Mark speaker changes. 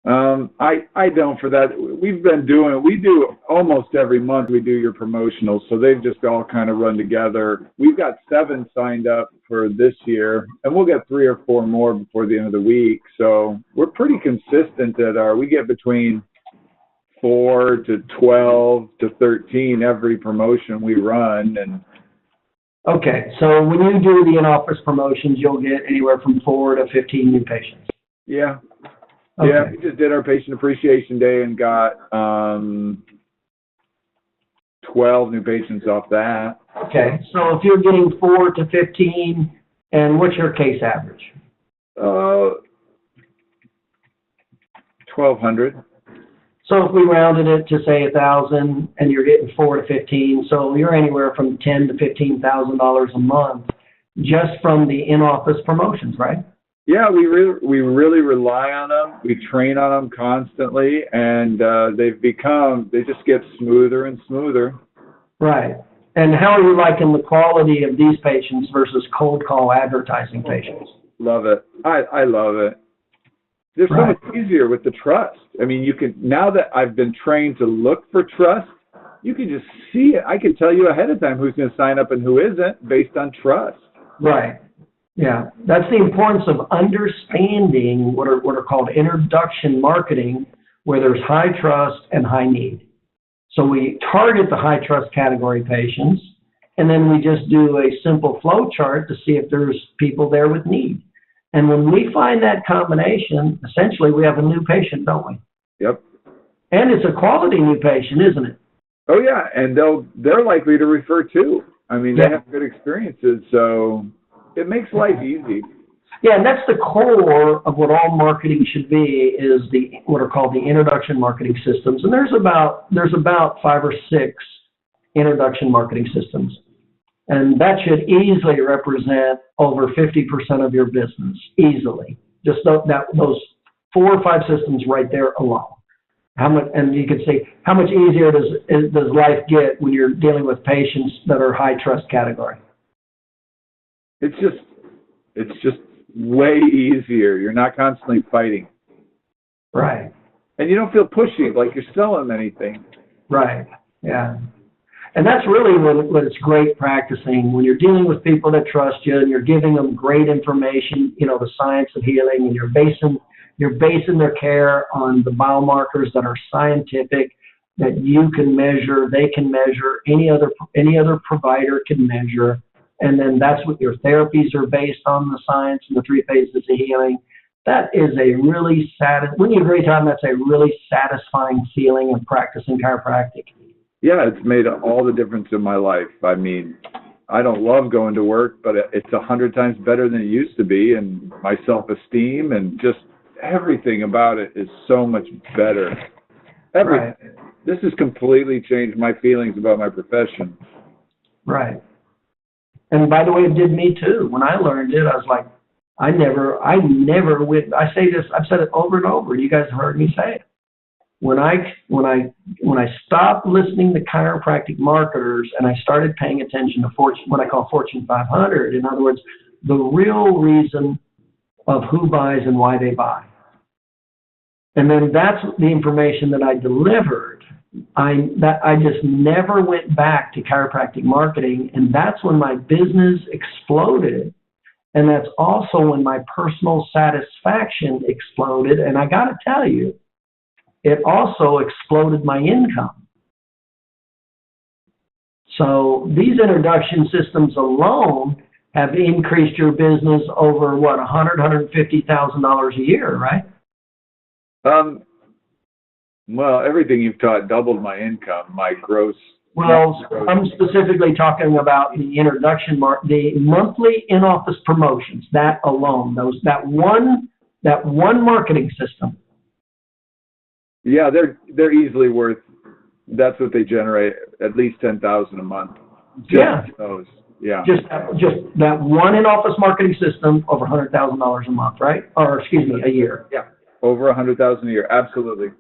Speaker 1: I don't for that. We do almost every month we do your promotionals, so they've just all kind of run together. We've got 7 signed up for this year, and we'll get 3 or 4 more before the end of the week. So we're pretty consistent we get between 4 to 12 to 13 every promotion we run. And
Speaker 2: okay, so when you do the in-office promotions, you'll get anywhere from 4 to 15 new patients.
Speaker 1: yeah.
Speaker 2: Okay.
Speaker 1: Yeah, we just did our Patient Appreciation Day and got 12 new patients off that.
Speaker 2: Okay, so if you're getting 4 to 15, and what's your case average?
Speaker 1: 1,200.
Speaker 2: So if we rounded it to say 1,000, and you're getting 4 to 15, so you're anywhere from $10,000 to $15,000 a month just from the in-office promotions, right?
Speaker 1: Yeah, we really rely on them. We train on them constantly, and they just get smoother and smoother.
Speaker 2: Right. And how are you liking the quality of these patients versus cold call advertising patients?
Speaker 1: Love it. I love it. They're so much easier with the trust. I mean, now that I've been trained to look for trust, you can just see it. I can tell you ahead of time who's going to sign up and who isn't based on trust.
Speaker 2: Right. Yeah, that's the importance of understanding what are called introduction marketing, where there's high trust and high need. So we target the high trust category patients, and then we just do a simple flow chart to see if there's people there with need. And when we find that combination, essentially we have a new patient, don't we?
Speaker 1: Yep.
Speaker 2: And it's a quality new patient, isn't it?
Speaker 1: Oh yeah, and they're likely to refer too. I mean, they have good experiences, so it makes life easy.
Speaker 2: Yeah, and that's the core of what all marketing should be, is what are called the introduction marketing systems. And there's about 5 or 6 introduction marketing systems. And that should easily represent over 50% of your business, easily. Just those 4 or 5 systems right there alone. And you could say, how much easier does life get when you're dealing with patients that are high trust category?
Speaker 1: It's just way easier. You're not constantly fighting.
Speaker 2: Right.
Speaker 1: And you don't feel pushy like you're selling anything.
Speaker 2: Right. Yeah. And that's really what it's great practicing, when you're dealing with people that trust you and you're giving them great information, the science of healing, and you're basing their care on the biomarkers that are scientific, that you can measure, they can measure, any other provider can measure. And then that's what your therapies are based on, the science and the 3 phases of healing. That is when you agree, Tom, that's a really satisfying feeling of practicing chiropractic.
Speaker 1: Yeah, it's made all the difference in my life. I mean, I don't love going to work, but it's 100 times better than it used to be, and my self-esteem and just everything about it is so much better. Everything. Right. This has completely changed my feelings about my profession.
Speaker 2: Right. And by the way, it did me too. When I learned it, I was like, I never would. I say this, I've said it over and over. You guys have heard me say it. When I stopped listening to chiropractic marketers and I started paying attention to what I call Fortune 500, in other words, the real reason of who buys and why they buy. And then that's the information that I delivered. I just never went back to chiropractic marketing, and that's when my business exploded. And that's also when my personal satisfaction exploded. And I got to tell you, it also exploded my income. So these introduction systems alone have increased your business over $150,000 a year, right?
Speaker 1: Well, everything you've taught doubled my income, my gross.
Speaker 2: Well, I'm specifically talking about the introduction, the monthly in-office promotions. That alone, that one marketing system.
Speaker 1: Yeah, they're easily worth. That's what they generate, at least $10,000 a month. Those. Yeah. Just
Speaker 2: that one in-office marketing system, over $100,000 a month, right? Or excuse me, a year.
Speaker 1: Yeah. Over $100,000 a year, absolutely.